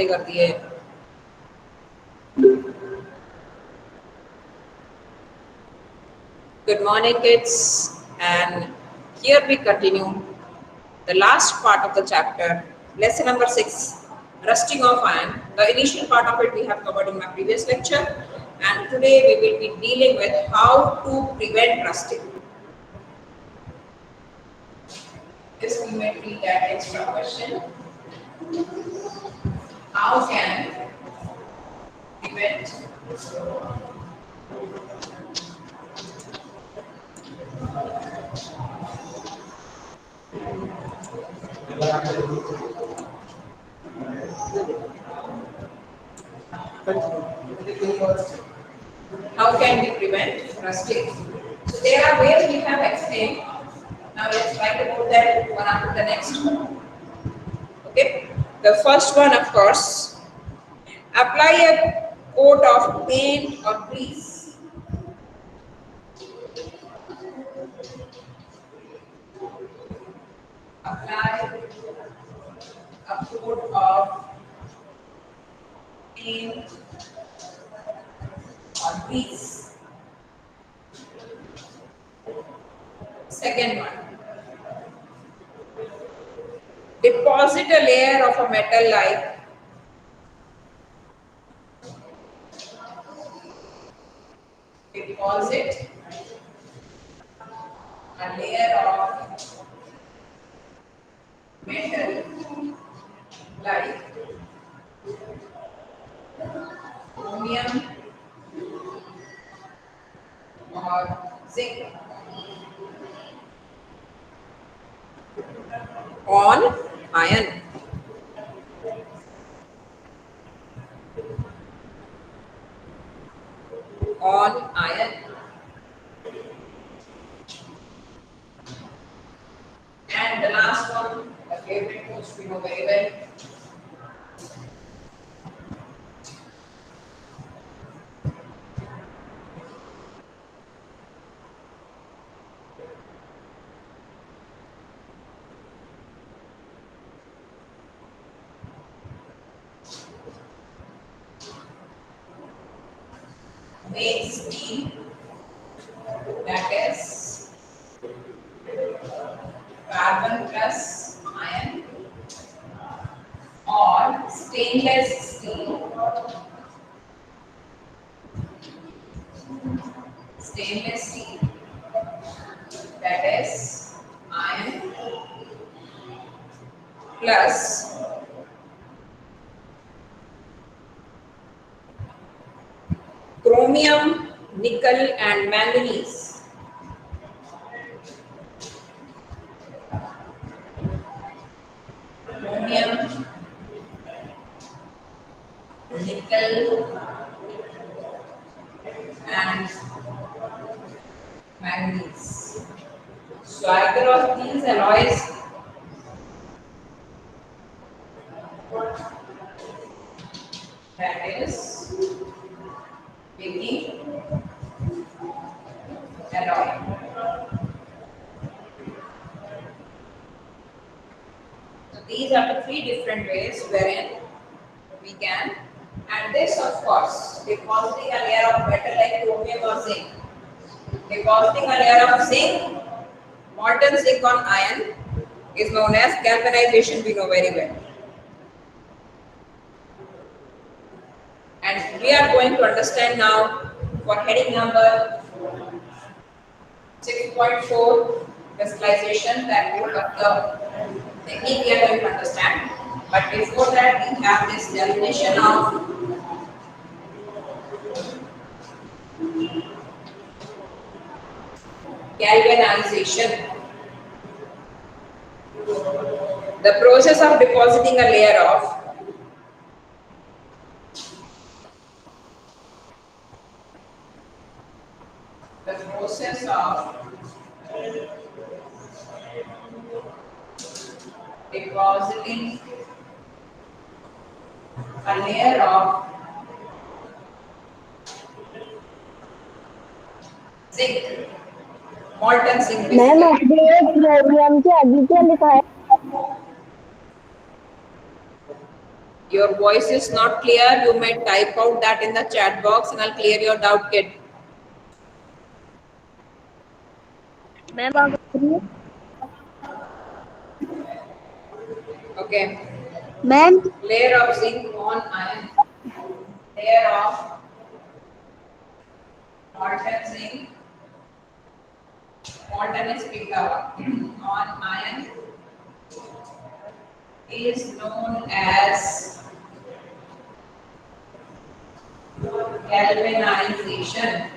कर दिए। Good morning, kids, and here we continue the last part of the chapter, lesson number 6, rusting of iron. The initial part of it we have covered in my previous lecture, and today we will be dealing with how to prevent rusting. This we may treat that extra question. How can prevent how can we prevent rusting? So there are ways we have explained. Now let's try to put that one after the next. Okay. The first one, of course, apply a coat of paint or grease. Apply a coat of paint or grease. Second one, deposit a layer of a metal like deposit a layer of metal like chromium or zinc on iron. On iron. And the last one, the favorite, which we know very well. Main steel, that is carbon plus iron, or stainless steel. Stainless steel, that is iron plus chromium, nickel and manganese. Chromium, nickel and manganese. So either of these alloys that is piggy alloy. So these are the three different ways wherein we can, and this of course depositing a layer of metal like chromium or zinc. Depositing a layer of zinc, molten zinc on iron is known as galvanization, we know very well. And we are going to understand now for heading number 6.4, crystallization, that is the technique we are going to understand. But before that, we have this definition of galvanization. The process of depositing a layer of depositing a layer of zinc, molten zinc. Ma'am आपने chromium के आगे क्या लिखा है? Your voice is not clear. You may type out that in the chat box and I'll clear your doubt, kid. Ma'am, Okay. ma'am, Layer of zinc on iron. Layer of molten zinc. Molten is picked up on iron is known as galvanization.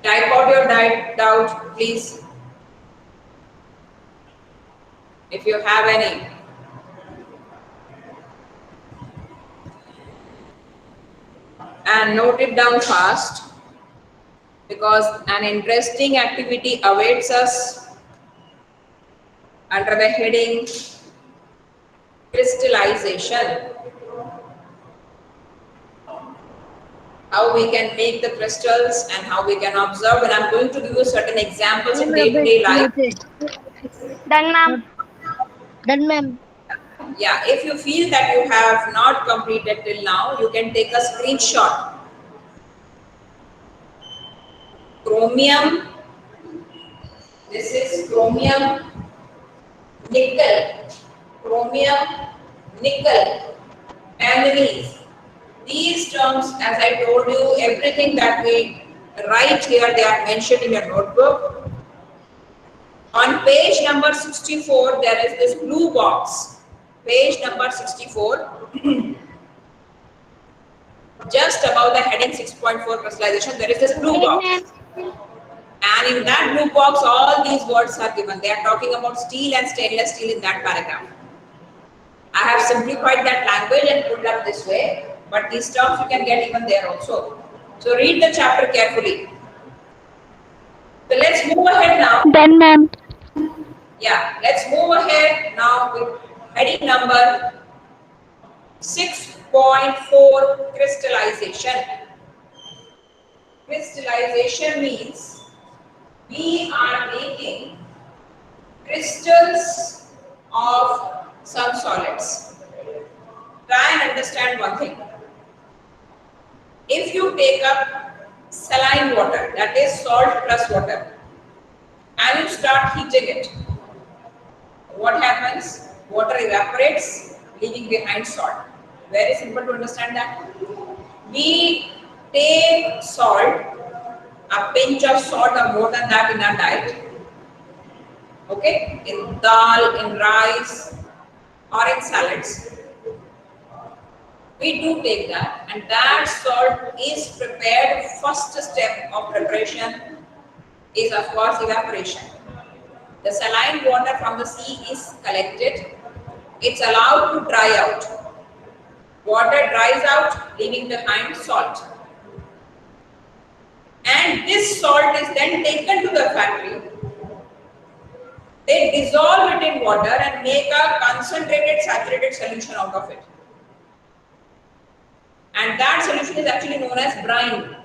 Type out your doubt, please, if you have any. And note it down fast because an interesting activity awaits us under the heading crystallization. How we can make the crystals and how we can observe. And I'm going to give you certain examples in day-to-day life. done, ma'am. Done, ma'am. Yeah, if you feel that you have not completed till now, you can take a screenshot. Chromium, this is chromium, nickel, chromium, nickel, manganese. These terms, as I told you, everything that we write here, they are mentioned in your notebook. On page number 64, there is this blue box. Page number 64. Just above the heading 6.4 crystallization, there is this blue box. And in that blue box, all these words are given. They are talking about steel and stainless steel in that paragraph. I have simplified that language and put it up this way, but these terms you can get even there also. So read the chapter carefully. So let's move ahead now. Done, ma'am. Yeah, let's move ahead now with heading number 6.4 crystallization. Crystallization means we are making crystals of some solids. Try and understand one thing. If you take up saline water, that is salt plus water, and you start heating it, what happens? Water evaporates, leaving behind salt. Very simple to understand that. We take salt, a pinch of salt or more than that in our diet, okay, in dal, in rice, or in salads. We do take that, and that salt is prepared. First step of preparation is, of course, evaporation. The saline water from the sea is collected. It's allowed to dry out. Water dries out, leaving behind salt. And this salt is then taken to the factory. They dissolve it in water and make a concentrated saturated solution out of it. And that solution is actually known as brine.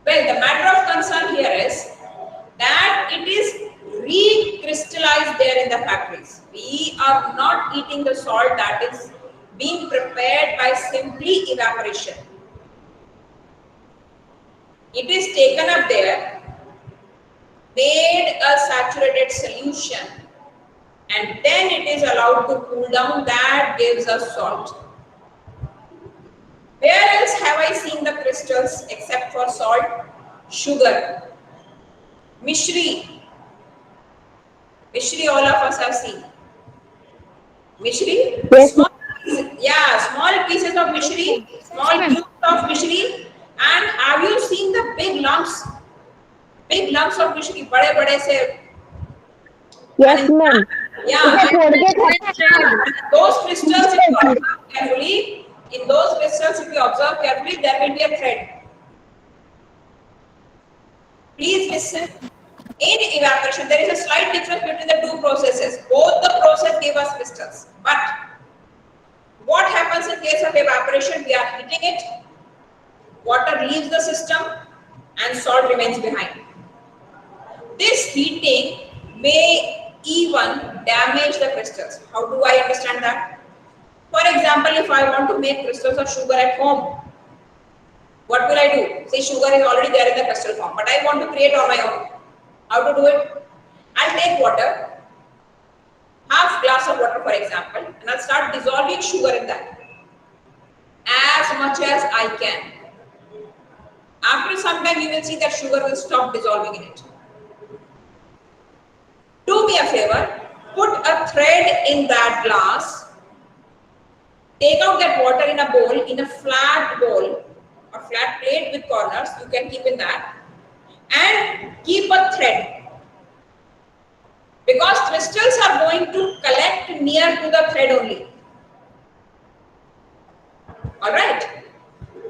Well, the matter of concern here is that it is recrystallized there in the factories. We are not eating the salt that is being prepared by simply evaporation. It is taken up there, made a saturated solution, and then it is allowed to cool down. That gives us salt. Where else have I seen the crystals except for salt? Sugar. Mishri. Mishri, all of us have seen. Mishri? Yes, Small pieces, yeah, small pieces of mishri, small cubes of mishri. And have you seen the big lumps? Big lumps of mishri, bade bade se. yes, ma'am. Yeah, Yes, those crystals, if you observe carefully, in those crystals, if you observe carefully, there will be a thread. Please listen. In evaporation, there is a slight difference between the two processes. Both the process give us crystals. But what happens in case of evaporation? We are heating it, water leaves the system, and salt remains behind. This heating may even damage the crystals. How do I understand that? For example, if I want to make crystals of sugar at home, what will I do? Say sugar is already there in the crystal form, but I want to create on my own. How to do it? I'll take water, half glass of water for example, and I'll start dissolving sugar in that as much as I can. After some time you will see that sugar will stop dissolving in it. Do me a favor, put a thread in that glass, take out that water in a bowl, in a flat bowl or flat plate with corners, you can keep in that, and keep a thread. Because crystals are going to collect near to the thread only. Alright?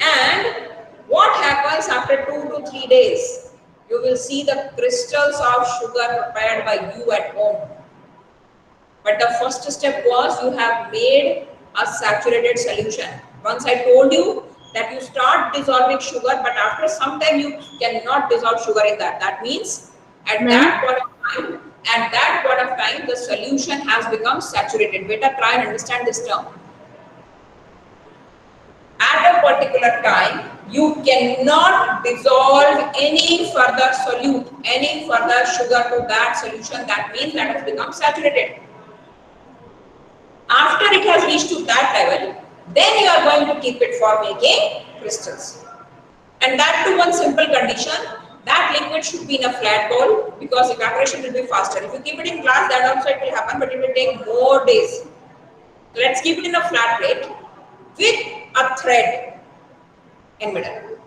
And what happens after 2 to 3 days? You will see the crystals of sugar prepared by you at home. But the first step was you have made a saturated solution. Once I told you that you start dissolving sugar, but after some time you cannot dissolve sugar in that. That means at that point of time, the solution has become saturated. Beta, try and understand this term. At a particular time, you cannot dissolve any further solute, any further sugar to that solution. That means that has become saturated. After it has reached to that level, then you are going to keep it for making crystals. And that to one simple condition, that liquid should be in a flat bowl because evaporation will be faster. If you keep it in glass, that also it will happen, but it will take more days. So let's keep it in a flat plate with a thread in middle.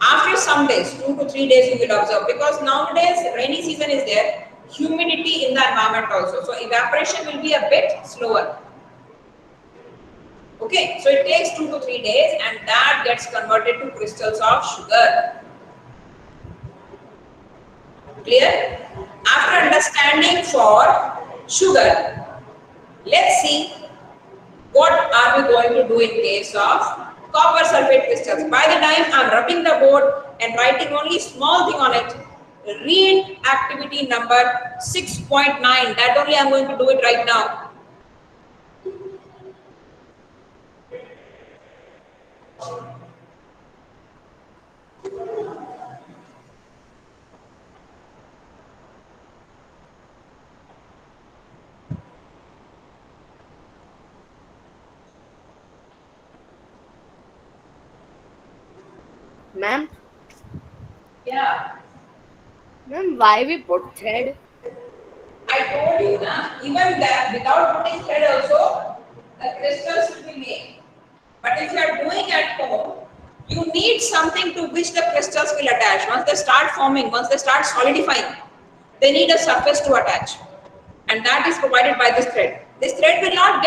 After some days, 2 to 3 days, you will observe, because nowadays rainy season is there, humidity in the environment also, so evaporation will be a bit slower. Okay, so it takes 2 to 3 days and that gets converted to crystals of sugar. Clear? After understanding for sugar, let's see what are we going to do in case of copper sulfate crystals. By the time I am rubbing the board and writing only small thing on it, read activity number 6.9. That only I am going to do it right now. Ma'am, Yeah. ma'am, why we put thread? I told you, na, even that without putting thread also, the crystals will be made. But if you are doing at home, you need something to which the crystals will attach. Once they start forming, once they start solidifying, they need a surface to attach. And that is provided by this thread. This thread will not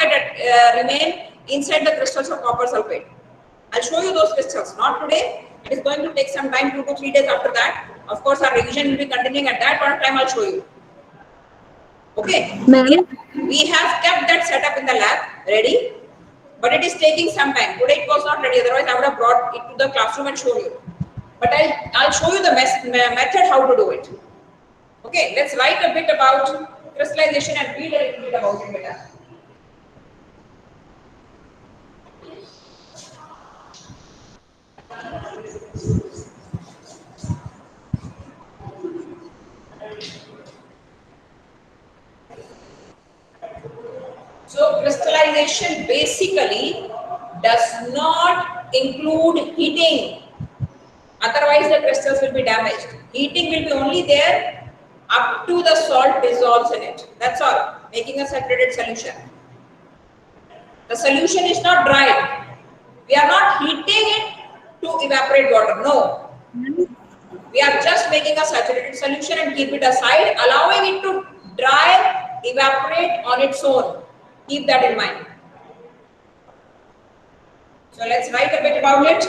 remain inside the crystals of copper sulfate. I'll show you those crystals, not today. It is going to take some time, 2 to 3 days after that. Of course, our revision will be continuing at that point of time. I'll show you. Okay, Ma'am, we have kept that setup in the lab ready, but it is taking some time. Today it was not ready, otherwise I would have brought it to the classroom and shown you. But I'll show you the method how to do it. Okay, let's write a bit about crystallization and read a little bit about it better. So crystallization basically does not include heating. Otherwise the crystals will be damaged. Heating will be only there up to the salt dissolves in it. That's all, making a saturated solution. The solution is not dried. We are not heating it to evaporate water. No. We are just making a saturated solution and keep it aside, allowing it to dry, evaporate on its own. Keep that in mind. So let's write a bit about it.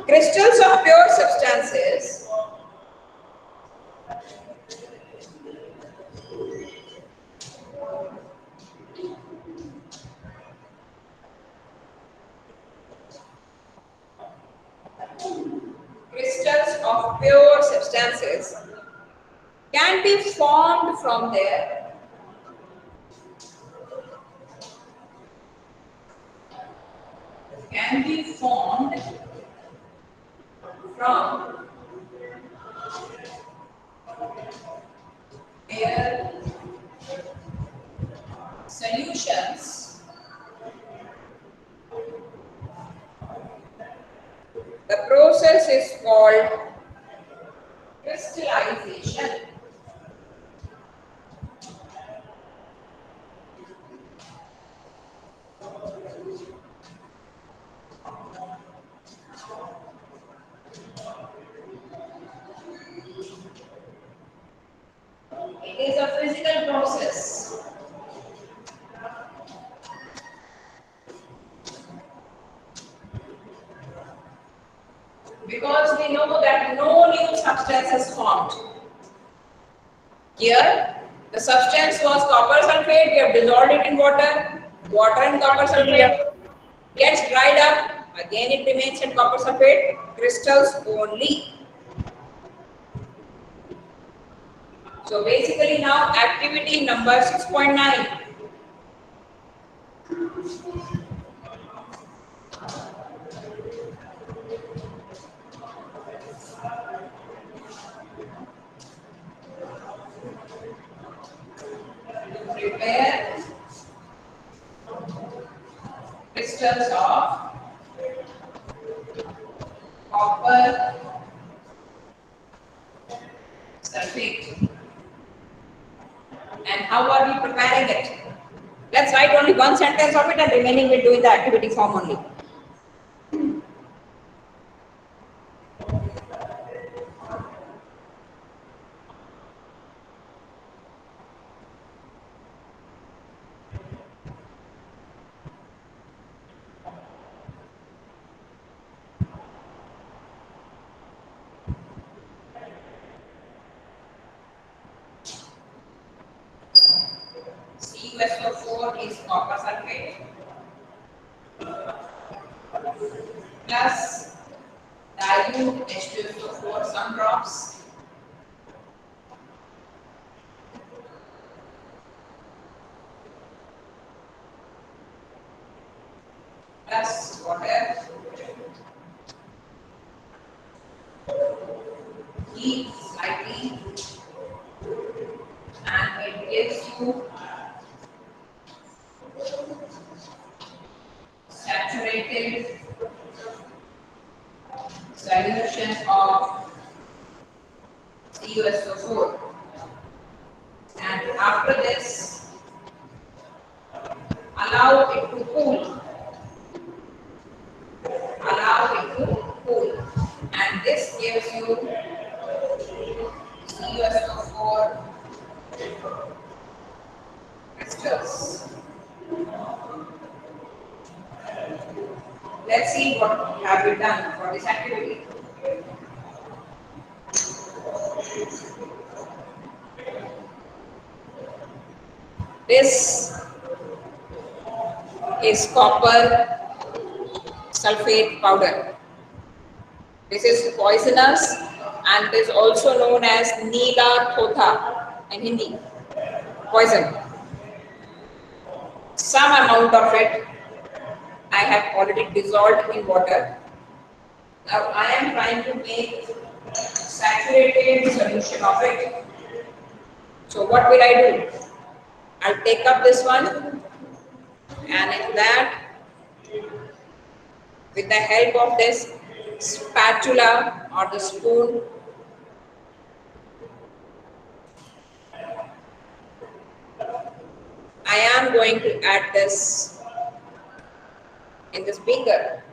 Crystals of pure substances can be formed from there. Can be formed from air solutions. The process is called crystallization. It is a physical process. Because we know that no new substance is formed. Here, the substance was copper sulfate, we have dissolved it in water. Water and copper sulfate gets dried up, again it remains in copper sulfate crystals only. So basically now activity number 6.9. Prepare crystals of copper sulfate. And how are we preparing it? Let's write only one sentence of it and remaining we'll do in the activity form only. CuSO4 is copper sulfate plus dilute H2SO4 some drops plus water. Heat slightly and it gives you saturated solution of CuSO4. And after this, allow it to cool. Allow it to cool. And this gives you CuSO4 crystals. Let's see what have we done for this activity. This is copper sulfate powder. This is poisonous and is also known as Neela Thotha in Hindi. Poison. Some amount of it I have already dissolved in water. Now I am trying to make saturated solution of it. So what will I do? I'll take up this one and in that, with the help of this spatula or the spoon, I am going to add this in this beaker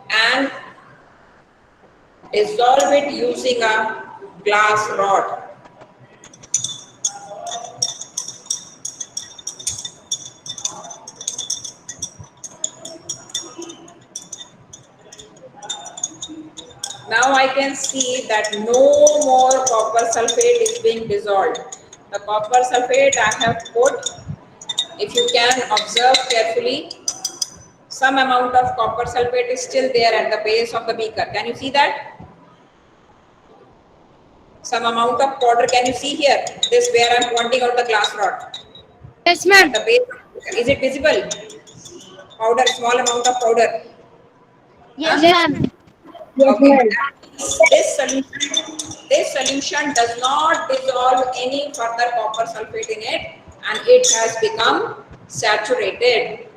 and dissolve it using a glass rod. Now I can see that no more copper sulfate is being dissolved. The copper sulfate I have put, if you can observe carefully, some amount of copper sulfate is still there at the base of the beaker. Can you see that? some amount of powder. Can you see here? This where I'm pointing out the glass rod. Yes, ma'am. The base, is it visible? Powder, small amount of powder. Yes, Huh? ma'am. Yes, Okay. ma'am. This solution does not dissolve any further copper sulfate in it, and it has become saturated.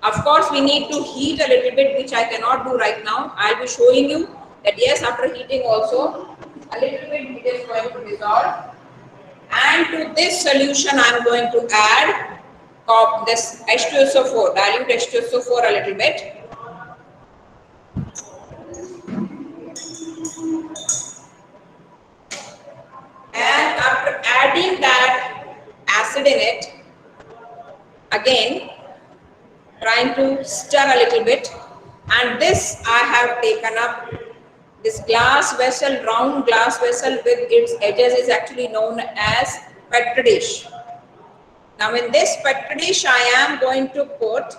Of course, we need to heat a little bit, which I cannot do right now. I'll be showing you that yes, after heating also, a little bit it is going to dissolve. And to this solution, I'm going to add this H2SO4, dilute H2SO4 a little bit. And after adding that acid in it, again, trying to stir a little bit. And this I have taken up. This glass vessel, round glass vessel with its edges is actually known as petri dish. Now in this petri dish, I am going to put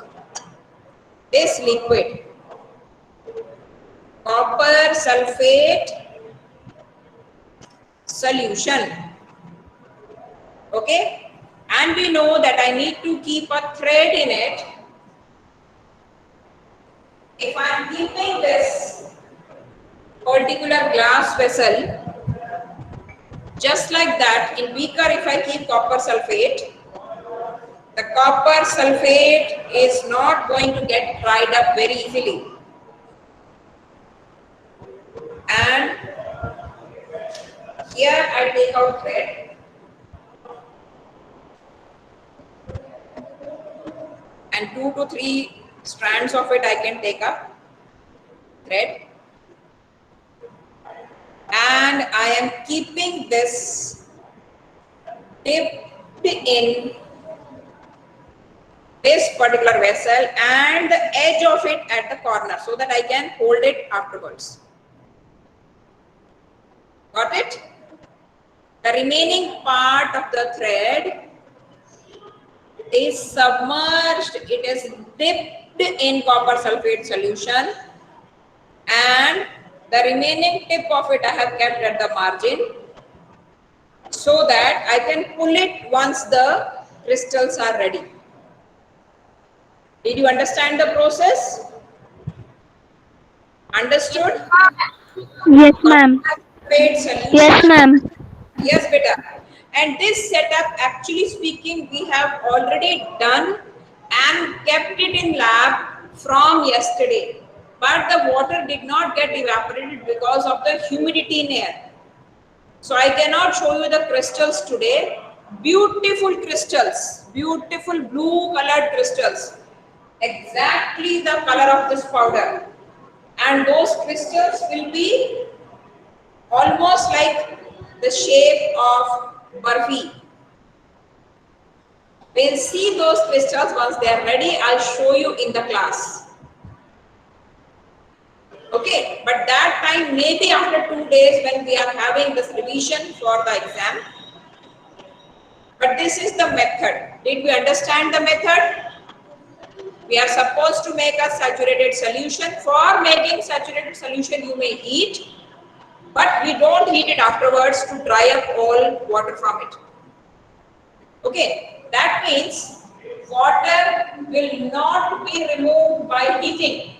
this liquid, copper sulfate solution. Okay, and we know that I need to keep a thread in it. If I am keeping this particular glass vessel just like that, in beaker, if I keep copper sulfate, the copper sulfate is not going to get dried up very easily. And here I take out thread, and 2 to 3 strands of it I can take up thread, and I am keeping this dipped in this particular vessel and the edge of it at the corner so that I can hold it afterwards. Got it? The remaining part of the thread is submerged, it is dipped in copper sulfate solution, and the remaining tip of it I have kept at the margin so that I can pull it once the crystals are ready. Did you understand the process? Understood? Yes, ma'am. Solution. Yes, ma'am. Yes, beta. And this setup, actually speaking, we have already done and kept it in lab from yesterday. But the water did not get evaporated because of the humidity in air. So I cannot show you the crystals today. Beautiful crystals, beautiful blue colored crystals. Exactly the color of this powder. And those crystals will be almost like the shape of barfi. We'll see those crystals once they are ready. I'll show you in the class. Okay, but that time maybe after 2 days when we are having this revision for the exam. But this is the method. Did we understand the method? We are supposed to make a saturated solution. For making saturated solution, you may heat, but we don't heat it afterwards to dry up all water from it. Okay, that means water will not be removed by heating.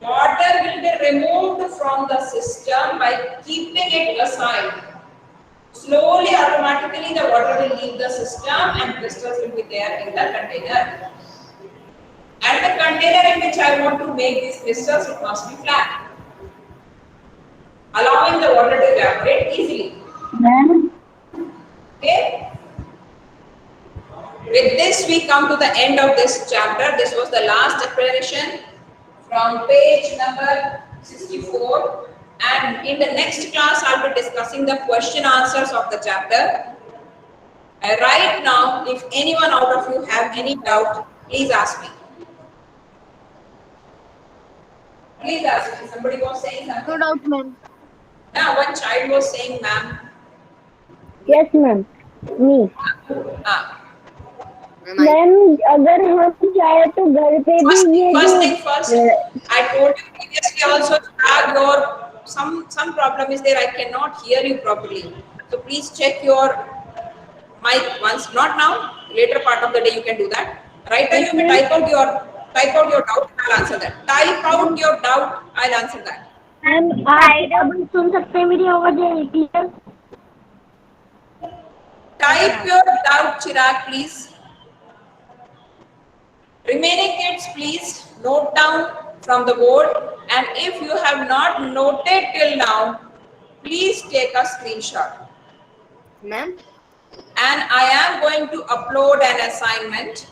Water will be removed from the system by keeping it aside. Slowly, automatically, the water will leave the system and crystals will be there in the container. And the container in which I want to make these crystals, it must be flat, allowing the water to evaporate easily. Ma'am. Okay. With this, we come to the end of this chapter. This was the last explanation from page number 64. And in the next class, I'll be discussing the question answers of the chapter. Right now, if anyone out of you have any doubt, please ask me. Please ask me. Somebody was saying something. No doubt, ma'am. Now, one child was saying, ma'am. Yes, ma'am. Me. Ah. Ma'am अगर हम चाहे तो घर पे भी ये First जो thing first, I told you previously also, charge your some problem is there. I cannot hear you properly. So please check your mic once. Not now. Later part of the day you can do that. Right now you may type out your doubt. I'll answer that. Type out your doubt. I'll answer that. Ma'am आप अब सुन सकते हैं मेरी आवाज clear? Type your doubt, Chirag, please. Remaining kids, please note down from the board, and if you have not noted till now, please take a screenshot. Ma'am. And I am going to upload an assignment.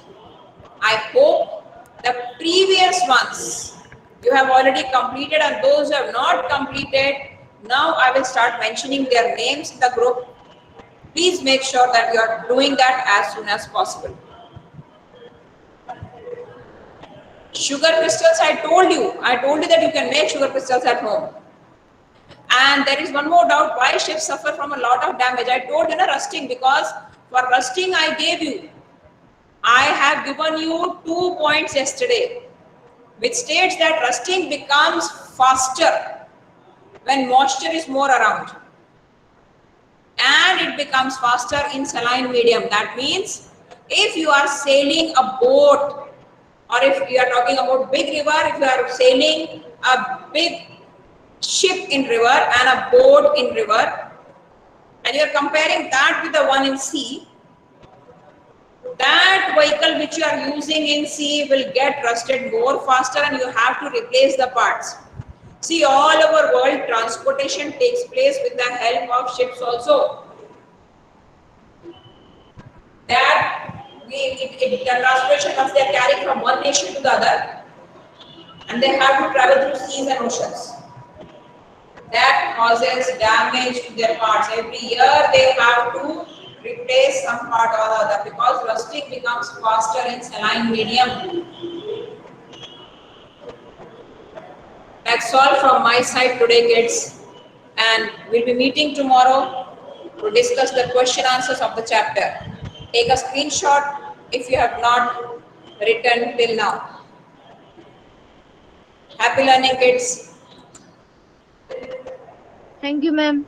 I hope the previous ones you have already completed, and those who have not completed, now I will start mentioning their names in the group. Please make sure that you are doing that as soon as possible. Sugar crystals, I told you that you can make sugar crystals at home. And there is one more doubt, why ships suffer from a lot of damage. I told you, rusting, because for rusting I have given you 2 points yesterday, which states that rusting becomes faster when moisture is more around, and it becomes faster in saline medium. That means if you are sailing a boat, or if you are talking about big river, if you are sailing a big ship in river and a boat in river, and you are comparing that with the one in sea, that vehicle which you are using in sea will get rusted more faster, and you have to replace the parts. See, all over world transportation takes place with the help of ships also. That the transportation comes, they are carrying from one nation to the other, and they have to travel through seas and oceans. That causes damage to their parts. Every year they have to replace some part or the other, because rusting becomes faster in saline medium. That's all from my side today, kids, and we'll be meeting tomorrow to discuss the question answers of the chapter. Take a screenshot if you have not written till now. Happy learning, kids. Thank you, ma'am.